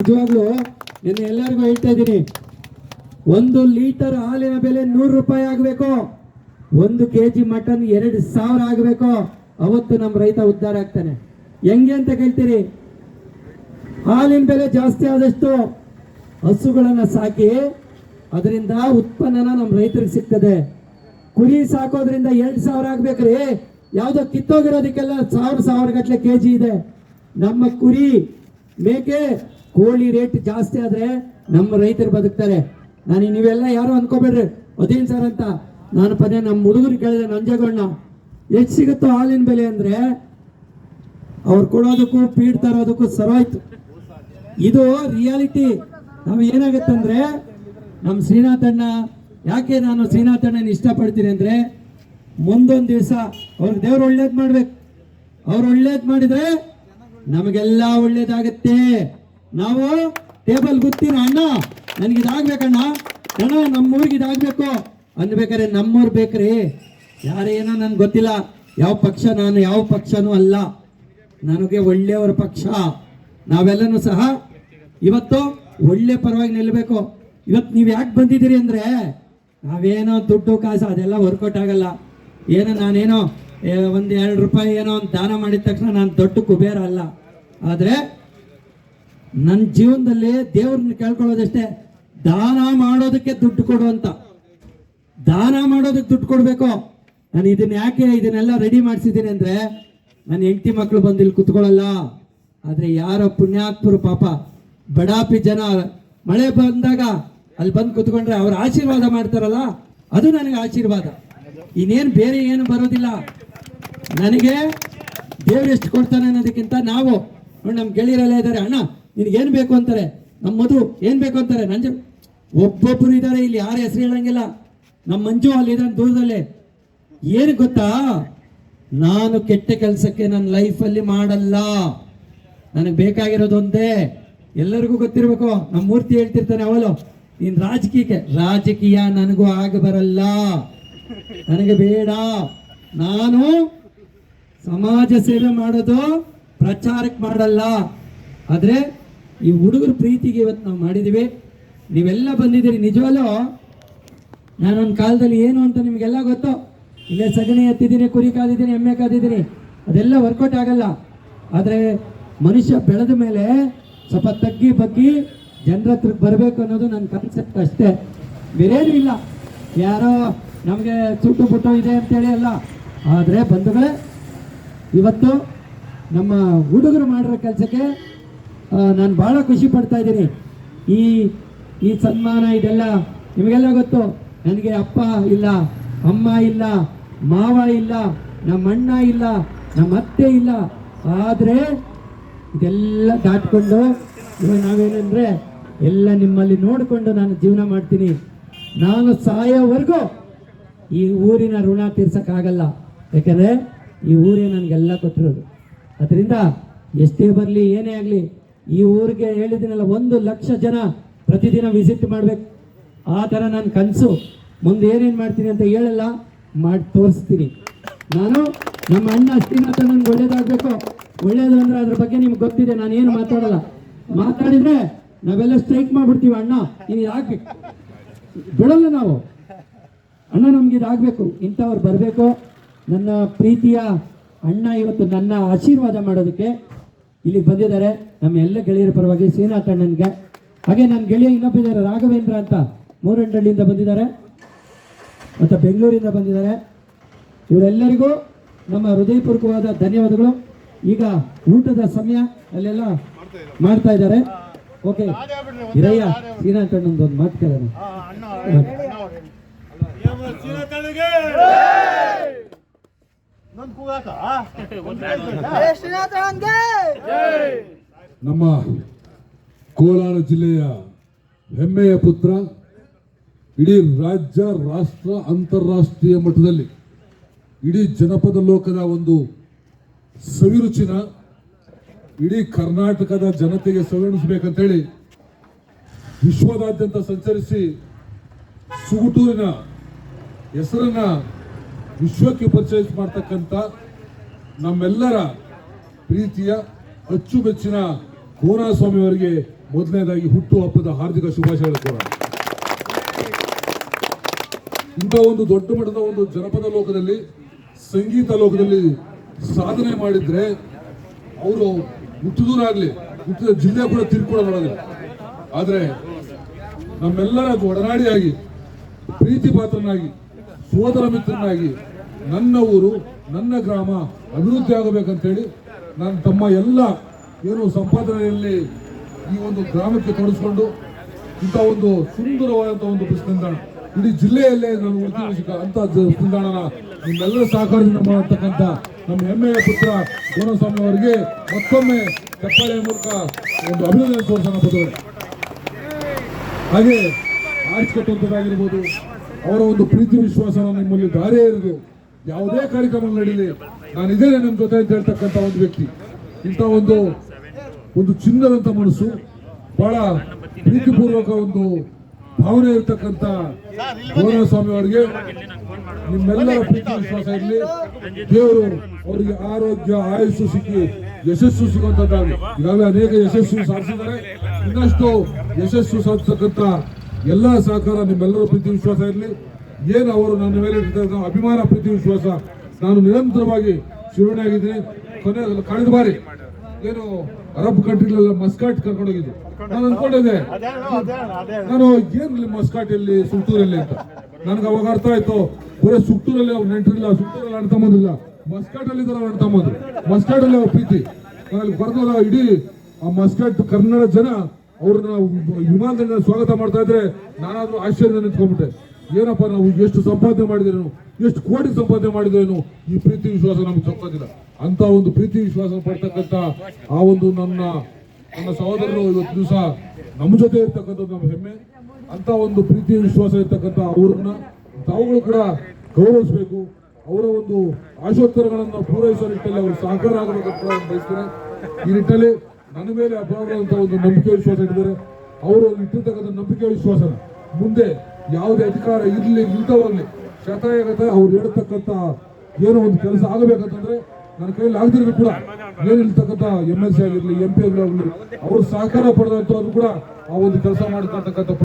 ನಿಜವಾಗ್ಲೂ ನಿನ್ನೆ ಎಲ್ಲರಿಗೂ ಹೇಳ್ತಾ ಇದ್ದೀನಿ, 1 ಲೀಟರ್ ಹಾಲಿನ ಬೆಲೆ 100 ರೂಪಾಯಿ ಆಗಬೇಕು, 1 kg ಮಟನ್ 2000 ಆಗಬೇಕು. ಅವತ್ತು ನಮ್ಮ ರೈತ ಉದ್ಧಾರ ಆಗ್ತಾನೆ. ಹೆಂಗೆ ಅಂತ ಕೇಳ್ತೀರಿ? ಹಾಲಿನ ಬೆಲೆ ಜಾಸ್ತಿ ಆದಷ್ಟು ಹಸುಗಳನ್ನ ಸಾಕಿ ಅದರಿಂದ ಉತ್ಪನ್ನನ ನಮ್ಮ ರೈತರಿಗೆ ಸಿಗ್ತದೆ. ಕುರಿ ಸಾಕೋದ್ರಿಂದ 2000 ಆಗ್ಬೇಕ್ರಿ. ಯಾವುದೋ ಕಿತ್ತೋಗಿರೋದಕ್ಕೆಲ್ಲ ಸಾವಿರ ಗಟ್ಟಲೆ kg ಇದೆ. ನಮ್ಮ ಕುರಿ ಮೇಕೆ ಕೋಳಿ ರೇಟ್ ಜಾಸ್ತಿ ಆದ್ರೆ ನಮ್ಮ ರೈತರು ಬದುಕ್ತಾರೆ. ನೀವೆಲ್ಲ ಯಾರು ಅನ್ಕೋಬೇಡ್ರಿ ಅದೇನ್ ಸರ್ ಅಂತ. ನಾನು ಪದೇ ನಮ್ಮ ಹುಡುಗರು ಕೇಳಿದೆ, ನಂಜೇಗೌಡನ ಎಷ್ಟು ಸಿಗುತ್ತೋ ಹಾಲಿನ ಬೆಲೆ ಅಂದ್ರೆ ಅವ್ರು ಕೊಡೋದಕ್ಕೂ ಫೀಡ್ ತರೋದಕ್ಕೂ ಸರೋಯ್ತು. ಇದು ರಿಯಾಲಿಟಿ. ನಾವು ಏನಾಗುತ್ತಂದ್ರೆ ನಮ್ಮ ಶ್ರೀನಾಥಣ್ಣ, ಯಾಕೆ ನಾನು ಶ್ರೀನಾಥಣ್ಣನ ಇಷ್ಟಪಡ್ತೀನಿ ಅಂದ್ರೆ ಮುಂದೊಂದು ದಿವಸ ಅವ್ರಿಗೆ ದೇವ್ರು ಒಳ್ಳೇದು ಮಾಡ್ಬೇಕು. ಅವ್ರು ಒಳ್ಳೇದು ಮಾಡಿದ್ರೆ ನಮಗೆಲ್ಲ ಒಳ್ಳೇದಾಗತ್ತೆ. ನಾವು ಟೇಬಲ್ ಗೊತ್ತಿನ ಅಣ್ಣ ನನಗಿದಾಗ್ಬೇಕಣ್ಣ, ಅಣ್ಣ ನಮ್ಮೂರಿಗೆ ಇದಾಗಬೇಕು ಅನ್ಬೇಕಾರೆ ನಮ್ಮೂರು ಬೇಕ್ರಿ. ಯಾರೇನೋ ನನ್ಗೆ ಗೊತ್ತಿಲ್ಲ ಯಾವ ಪಕ್ಷ, ನಾನು ಯಾವ ಪಕ್ಷನೂ ಅಲ್ಲ, ನನಗೆ ಒಳ್ಳೆಯವರ ಪಕ್ಷ. ನಾವೆಲ್ಲನೂ ಸಹ ಇವತ್ತು ಒಳ್ಳೆ ಪರವಾಗಿ ನಿಲ್ಲಬೇಕು. ಇವತ್ತು ನೀವು ಯಾಕೆ ಬಂದಿದ್ದೀರಿ ಅಂದರೆ ನಾವೇನೋ ದುಡ್ಡು ಕಾಸು ಅದೆಲ್ಲ ವರ್ಕೌಟ್ ಆಗಲ್ಲ. ಏನೋ ನಾನೇನೋ 1-2 ರೂಪಾಯಿ ಏನೋ ಒಂದು ದಾನ ಮಾಡಿದ ತಕ್ಷಣ ನಾನು ದೊಡ್ಡ ಕುಬೇರ ಅಲ್ಲ. ಆದರೆ ನನ್ನ ಜೀವನದಲ್ಲಿ ದೇವ್ರನ್ನ ಕೇಳ್ಕೊಳ್ಳೋದಷ್ಟೇ, ದಾನ ಮಾಡೋದಕ್ಕೆ ದುಡ್ಡು ಕೊಡು ಅಂತ. ದಾನ ಮಾಡೋದಕ್ಕೆ ದುಡ್ಡು ಕೊಡಬೇಕು. ನಾನು ಇದನ್ನೆಲ್ಲ ರೆಡಿ ಮಾಡಿಸಿದ್ದೀನಿ ಅಂದರೆ ನನ್ನ ಹೆಂಡತಿ ಮಕ್ಕಳು ಬಂದು ಇಲ್ಲಿ ಕುತ್ಕೊಳ್ಳಲ್ಲ. ಆದರೆ ಯಾರೋ ಪುಣ್ಯಾತ್ಮರು ಪಾಪ ಬಡಾಪಿ ಜನ ಮಳೆ ಬಂದಾಗ ಅಲ್ಲಿ ಬಂದು ಕುತ್ಕೊಂಡ್ರೆ ಅವ್ರ ಆಶೀರ್ವಾದ ಮಾಡ್ತಾರಲ್ಲ, ಅದು ನನಗೆ ಆಶೀರ್ವಾದ. ಇನ್ನೇನು ಬೇರೆ ಏನು ಬರೋದಿಲ್ಲ ನನಗೆ. ದೇವ್ರು ಎಷ್ಟು ಕೊಡ್ತಾನೆ ಅನ್ನೋದಕ್ಕಿಂತ ನಾವು ನೋಡಿ, ನಮ್ಮ ಗೆಳೆಯರೆಲ್ಲ ಇದ್ದಾರೆ, ಅಣ್ಣ ನಿನಗೇನು ಬೇಕು ಅಂತಾರೆ, ನಮ್ಮ ಮಧು ಏನು ಬೇಕು ಅಂತಾರೆ, ನಂಜು ಒಬ್ಬೊಬ್ಬರು ಇದ್ದಾರೆ ಇಲ್ಲಿ, ಯಾರು ಹೆಸರು ಹೇಳಂಗಿಲ್ಲ. ನಮ್ಮ ಮಂಜು ಅಲ್ಲಿ ಇದ್ದಾನೆ ದೂರದಲ್ಲೇ. ಏನು ಗೊತ್ತಾ, ನಾನು ಕೆಟ್ಟ ಕೆಲಸಕ್ಕೆ ನನ್ನ ಲೈಫಲ್ಲಿ ಮಾಡಲ್ಲ. ನನಗೆ ಬೇಕಾಗಿರೋದು ಒಂದೇ, ಎಲ್ಲರಿಗೂ ಗೊತ್ತಿರಬೇಕು. ನಮ್ಮ ಮೂರ್ತಿ ಹೇಳ್ತಿರ್ತಾನೆ ಅವಳು, ನೀನು ರಾಜಕೀಯ ನನಗೂ ಆಗ ಬರಲ್ಲ, ನನಗೆ ಬೇಡ. ನಾನು ಸಮಾಜ ಸೇವೆ ಮಾಡೋದು ಪ್ರಚಾರಕ್ಕೆ ಮಾಡಲ್ಲ. ಆದರೆ ಈ ಹುಡುಗರ ಪ್ರೀತಿಗೆ ಇವತ್ತು ನಾವು ಮಾಡಿದ್ದೀವಿ. ನೀವೆಲ್ಲ ಬಂದಿದ್ದೀರಿ. ನಿಜವಲ್ಲೂ ನಾನೊಂದು ಕಾಲದಲ್ಲಿ ಏನು ಅಂತ ನಿಮಗೆಲ್ಲ ಗೊತ್ತು. ಇಲ್ಲೇ ಸಗಣಿ ಎತ್ತಿದ್ದೀನಿ, ಕುರಿ ಕಾದಿದ್ದೀನಿ, ಎಮ್ಮೆ ಕಾದಿದ್ದೀನಿ, ಅದೆಲ್ಲ ವರ್ಕೌಟ್ ಆಗಲ್ಲ. ಆದರೆ ಮನುಷ್ಯ ಬೆಳೆದ ಮೇಲೆ ಸ್ವಲ್ಪ ತಗ್ಗಿ ಬಗ್ಗಿ ಜನರ ಹತ್ರಕ್ಕೆ ಬರಬೇಕು ಅನ್ನೋದು ನನ್ನ ಕಾನ್ಸೆಪ್ಟ್ ಅಷ್ಟೇ, ಬೇರೇನೂ ಇಲ್ಲ. ಯಾರೋ ನಮಗೆ ಚೂಟು ಪುಟ್ಟು ಇದೆ ಅಂತೇಳಿ ಅಲ್ಲ. ಆದರೆ ಬಂಧುಗಳೇ, ಇವತ್ತು ನಮ್ಮ ಹುಡುಗರು ಮಾಡಿರೋ ಕೆಲಸಕ್ಕೆ ನಾನು ಭಾಳ ಖುಷಿ ಪಡ್ತಾ ಇದ್ದೀನಿ. ಈ ಸನ್ಮಾನ ಇದೆಲ್ಲ ನಿಮಗೆಲ್ಲ ಗೊತ್ತು. ನನಗೆ ಅಪ್ಪ ಇಲ್ಲ, ಅಮ್ಮ ಇಲ್ಲ, ಮಾವ ಇಲ್ಲ, ನಮ್ಮ ಅಣ್ಣ ಇಲ್ಲ, ನಮ್ಮ ಅತ್ತೆ ಇಲ್ಲ. ಆದರೆ ಇದೆಲ್ಲ ದಾಟ್ಕೊಂಡು ಇವಾಗ ನಾವೇನಂದರೆ ಎಲ್ಲ ನಿಮ್ಮಲ್ಲಿ ನೋಡಿಕೊಂಡು ನಾನು ಜೀವನ ಮಾಡ್ತೀನಿ. ನಾನು ಸಾಯೋವರೆಗೂ ಈ ಊರಿನ ಋಣ ತೀರ್ಸೋಕ್ಕಾಗಲ್ಲ. ಯಾಕಂದರೆ ಈ ಊರೇ ನನಗೆಲ್ಲ ಕೊಟ್ಟಿರೋದು. ಅದರಿಂದ ಎಷ್ಟೇ ಬರಲಿ ಏನೇ ಆಗಲಿ ಈ ಊರಿಗೆ ಹೇಳಿದ್ದೀನಲ್ಲ, 1 ಲಕ್ಷ ಜನ ಪ್ರತಿದಿನ ವಿಸಿಟ್ ಮಾಡಬೇಕು. ಆ ಥರ ನನ್ನ ಕನಸು. ಮುಂದೆ ಏನೇನು ಮಾಡ್ತೀನಿ ಅಂತ ಹೇಳಲ್ಲ, ಮಾಡಿ ತೋರಿಸ್ತೀನಿ. ನಾನು ನಮ್ಮ ಅಣ್ಣ ಶ್ರೀನಾಥ ನನಗೆ ಒಳ್ಳೇದಾಗಬೇಕು. ಒಳ್ಳೇದು ಅಂದರೆ ಅದ್ರ ಬಗ್ಗೆ ನಿಮ್ಗೆ ಗೊತ್ತಿದೆ, ನಾನೇನು ಮಾತಾಡಲ್ಲ. ಮಾತಾಡಿದರೆ ನಾವೆಲ್ಲ ಸ್ಟ್ರೈಕ್ ಮಾಡಿಬಿಡ್ತೀವಿ. ಅಣ್ಣ ನೀನು ಇದಾಗಬೇಕು, ಬಿಡಲ್ಲ ನಾವು. ಅಣ್ಣ ನಮ್ಗೆ ಇದಾಗಬೇಕು, ಇಂಥವ್ರು ಬರಬೇಕು. ನನ್ನ ಪ್ರೀತಿಯ ಅಣ್ಣ ಇವತ್ತು ನನ್ನ ಆಶೀರ್ವಾದ ಮಾಡೋದಕ್ಕೆ ಇಲ್ಲಿಗೆ ಬಂದಿದ್ದಾರೆ. ನಮ್ಮ ಎಲ್ಲ ಗೆಳೆಯರ ಪರವಾಗಿ ಶ್ರೀನಾಥ ಅಣ್ಣನಿಗೆ, ಹಾಗೆ ನನ್ನ ಗೆಳೆಯ ಇನ್ನೊಬ್ಬಿದ್ದಾರೆ ರಾಘವೇಂದ್ರ ಅಂತ, ಮೂರಂಡಳ್ಳಿಯಿಂದ ಬಂದಿದ್ದಾರೆ ಮತ್ತು ಬೆಂಗಳೂರಿಂದ ಬಂದಿದ್ದಾರೆ. ಇವರೆಲ್ಲರಿಗೂ ನಮ್ಮ ಹೃದಯಪೂರ್ವಕವಾದ ಧನ್ಯವಾದಗಳು. ಈಗ ಊಟದ ಸಮಯ ಅಲ್ಲೆಲ್ಲ ಮಾಡ್ತಾ ಇದ್ದಾರೆ. ಓಕೆ, ಹಿರಯ್ಯ ಶ್ರೀನಾಥ ಅಣ್ಣಂದು ಒಂದು ಮಾತು ಕೇಳೋಣ. ನಮ್ಮ ಕೋಲಾರ ಜಿಲ್ಲೆಯ ಹೆಮ್ಮೆಯ ಪುತ್ರ, ಇಡೀ ರಾಜ್ಯ, ರಾಷ್ಟ್ರ, ಅಂತಾರಾಷ್ಟ್ರೀಯ ಮಟ್ಟದಲ್ಲಿ ಇಡೀ ಜನಪದ ಲೋಕದ ಒಂದು ಸವಿರುಚಿನ ಇಡೀ ಕರ್ನಾಟಕದ ಜನತೆಗೆ ಸವಿಣಿಸಬೇಕಂತೇಳಿ ವಿಶ್ವದಾದ್ಯಂತ ಸಂಚರಿಸಿ ಸುಗುಟೂರಿನ ಹೆಸರನ್ನ ವಿಶ್ವಕ್ಕೆ ಪರಿಚಯ ಮಾಡ್ತಕ್ಕಂಥ ನಮ್ಮೆಲ್ಲರ ಪ್ರೀತಿಯ ಅಚ್ಚುಮೆಚ್ಚಿನ ಕೋನಸ್ವಾಮಿ ಅವರಿಗೆ ಮೊದಲನೇದಾಗಿ ಹುಟ್ಟು ಹಬ್ಬದ ಹಾರ್ದಿಕ ಶುಭಾಶಯಗಳು ಕೋರೋಣ. ಇಂಥ ಒಂದು ದೊಡ್ಡ ಮಟ್ಟದ ಒಂದು ಜನಪದ ಲೋಕದಲ್ಲಿ, ಸಂಗೀತ ಲೋಕದಲ್ಲಿ ಸಾಧನೆ ಮಾಡಿದ್ರೆ ಅವರು ಹುಟ್ಟಿದೂರಾಗ್ಲಿ, ಹುಟ್ಟಿದ ಜಿಲ್ಲೆ ಕೂಡ ತಿಳ್ಕೊಳ್ಳೋದಿಲ್ಲ. ಆದರೆ ನಮ್ಮೆಲ್ಲರ ಒಡನಾಡಿಯಾಗಿ, ಪ್ರೀತಿ ಪಾತ್ರನಾಗಿ, ಸೋದರ ಮಿತ್ರನಾಗಿ ನನ್ನ ಊರು, ನನ್ನ ಗ್ರಾಮ ಅಭಿವೃದ್ಧಿ ಆಗಬೇಕಂತೇಳಿ ನಾನು ತಮ್ಮ ಎಲ್ಲ ಏನು ಸಂಪಾದನೆಯಲ್ಲಿ ಈ ಒಂದು ಗ್ರಾಮಕ್ಕೆ ತೊಡಗಿಸ್ಕೊಂಡು ಇಂಥ ಒಂದು ಸುಂದರವಾದಂಥ ಒಂದು ಬಸ್ ನಿಲ್ದಾಣ ಇಡೀ ಜಿಲ್ಲೆಯಲ್ಲೇ ನಾನು ಉಳಿಸಿಕ ಅಂತ ನಿಲ್ದಾಣನ ನಿಮ್ಮೆಲ್ಲರ ಸಹಕಾರದಿಂದ ಮಾಡತಕ್ಕಂಥ ನಮ್ಮ ಹೆಮ್ಮೆಯ ಪುತ್ರ ಗೋನಸ್ವಾಮಿ ಅವರಿಗೆ ಮತ್ತೊಮ್ಮೆ ಚಪ್ಪಾಳೆಯ ಮೂಲಕ ಒಂದು ಅಭಿನಂದನೆ ತೋರಿಸೋಣ ಬಂದವರು. ಹಾಗೆ ಆರಿಸಿಕೊಟ್ಟಂಥದ್ದಾಗಿರ್ಬೋದು, ಅವರ ಒಂದು ಪ್ರೀತಿ ವಿಶ್ವಾಸ ನಿಮ್ಮಲ್ಲಿ ದಾರೇ ಇರೋದು. ಯಾವುದೇ ಕಾರ್ಯಕ್ರಮ ನಡೀಲಿ ನಾನು ಇದೇನೆ ನಿಮ್ಮ ಜೊತೆ ಅಂತ ಹೇಳ್ತಕ್ಕಂಥ ಒಂದು ವ್ಯಕ್ತಿ. ಇಂಥ ಒಂದು ಚಿನ್ನದಂತ ಮನಸ್ಸು, ಬಹಳ ಪ್ರೀತಿಪೂರ್ವಕ ಒಂದು ಭಾವನೆ ಇರತಕ್ಕಂಥ ಗೋನಸ್ವಾಮಿ ಅವರಿಗೆ ನಿಮ್ಮೆಲ್ಲರ ಪ್ರೀತಿ ವಿಶ್ವಾಸ ಇರಲಿ. ದೇವರು ಅವರಿಗೆ ಆರೋಗ್ಯ, ಆಯುಸ್ಸು ಸಿಕ್ಕಿ ಯಶಸ್ಸು ಸಿಗುವಂತದ್ದಾಗಲಿ. ಈಗಾಗಲೇ ಅನೇಕ ಯಶಸ್ಸು ಸಾಧಿಸಿದ್ದಾರೆ. ಇನ್ನಷ್ಟು ಯಶಸ್ಸು ಸಾಧಿಸತಕ್ಕಂಥ ಎಲ್ಲ ಸಹಕಾರ ನಿಮ್ಮೆಲ್ಲರ ಪ್ರೀತಿ ವಿಶ್ವಾಸ ಇರಲಿ. ಏನು ಅವರು ನನ್ನ ಮೇಲೆ ಇರ್ತಕ್ಕಂಥ ಅಭಿಮಾನ, ಪ್ರೀತಿ ವಿಶ್ವಾಸ, ನಾನು ನಿರಂತರವಾಗಿ ಶಿರೋಣಿಯಾಗಿದ್ದೀನಿ. ಕಳೆದ ಬಾರಿ ಏನು ಅರಬ್ ಕಂಟ್ರಿಗಳೆಲ್ಲ ಮಸ್ಕಾಟ್ ಕರ್ಕೊಂಡೋಗಿದ್ದು, ನಾನು ಅನ್ಕೊಂಡಿದ್ದೆ ನಾನು ಏನ್ ಮಸ್ಕಾಟ್ ಎಲ್ಲಿ, ಸುತ್ತೂರಲ್ಲಿ ಅಂತ. ನನ್ಗೆ ಅವಾಗ ಅರ್ಥ ಆಯ್ತು, ಬರೀ ಸುತ್ತೂರಲ್ಲಿ ಅವ್ರು ನೆಂಟ್ರಿಲ್ಲ, ಸುತ್ತೂರಲ್ಲಿ ಅಣ್ಣ ತಮ್ಮದಿಲ್ಲ, ಮಸ್ಕಾಟ್ ಅಲ್ಲಿ ಇದ್ದಾರೆ ಅಣ್ಣ ತಮ್ಮದು, ಮಸ್ಕಾಟ್ ಅಲ್ಲಿ ಅವ್ರ ಪ್ರೀತಿ. ನಾನು ಅಲ್ಲಿ ಬರ್ದಲ್ಲ, ಇಡೀ ಆ ಮಸ್ಕಾಟ್ ಕನ್ನಡ ಜನ ಅವ್ರನ್ನ ವಿಮಾನದಿಂದ ಸ್ವಾಗತ ಮಾಡ್ತಾ ಇದ್ರೆ ನಾನಾದ್ರೂ ಆಶ್ಚರ್ಯ ನಿಂತ್ಕೊಂಡ್ಬಿಟ್ಟೆ. ಏನಪ್ಪ, ನಾವು ಎಷ್ಟು ಸಂಪಾದನೆ ಮಾಡಿದ್ರೇನು, ಎಷ್ಟು ಕೋಟಿ ಸಂಪಾದನೆ ಮಾಡಿದ್ರೇನು, ಈ ಪ್ರೀತಿ ವಿಶ್ವಾಸ ನಮ್ಗೆ ತಕ್ಕೋದಿಲ್ಲ. ಅಂತ ಒಂದು ಪ್ರೀತಿ ವಿಶ್ವಾಸ ಪಡ್ತಕ್ಕಂಥ ಆ ಒಂದು ನನ್ನ ಸಹೋದರರು ಇವತ್ತು ದಿವಸ ನಮ್ಮ ಜೊತೆ ಇರ್ತಕ್ಕಂಥದ್ದು ನಮ್ಮ ಹೆಮ್ಮೆ. ಅಂತ ಒಂದು ಪ್ರೀತಿ ವಿಶ್ವಾಸ ಇರ್ತಕ್ಕಂಥ ಅವ್ರನ್ನ ತಾವುಗಳು ಕೂಡ ಗೌರವಿಸಬೇಕು. ಅವರ ಒಂದು ಆಶೋತ್ತರಗಳನ್ನು ಪೂರೈಸುವ ನಿಟ್ಟಲ್ಲಿ ಅವರು ಸಹಕಾರ ಆಗಬೇಕಂತ ಬಯಸ್ತಾರೆ. ಈ ನಿಟ್ಟಲ್ಲಿ ನನ್ನ ಮೇಲೆ ಅಪಾರವಾದಂಥ ಒಂದು ನಂಬಿಕೆ ವಿಶ್ವಾಸ ಇಟ್ಟಿದ್ದಾರೆ. ಅವರು ಇಟ್ಟಿರ್ತಕ್ಕಂಥ ನಂಬಿಕೆ ವಿಶ್ವಾಸನ ಮುಂದೆ ಯಾವುದೇ ಅಧಿಕಾರ ಇರಲಿ ನಿಂತವಾಗಲಿ ಶತಾಯಗತ ಅವ್ರು ಹೇಳ್ತಕ್ಕಂಥ ಏನೋ ಒಂದು ಕೆಲಸ ಆಗಬೇಕಂತಂದ್ರೆ ನನ್ನ ಕೈಯಲ್ಲಿ ಆಗದಿರೋದು ಕೂಡ ಏನಿರ್ತಕ್ಕಂಥ MLC ಆಗಿರಲಿ, MP ಆಗಿರಲಿ, ಅವರು ಸಹಕಾರ ಪಡೆದಂಥವ್ರು ಕೂಡ ಆ ಒಂದು ಕೆಲಸ ಮಾಡತಕ್ಕಂಥ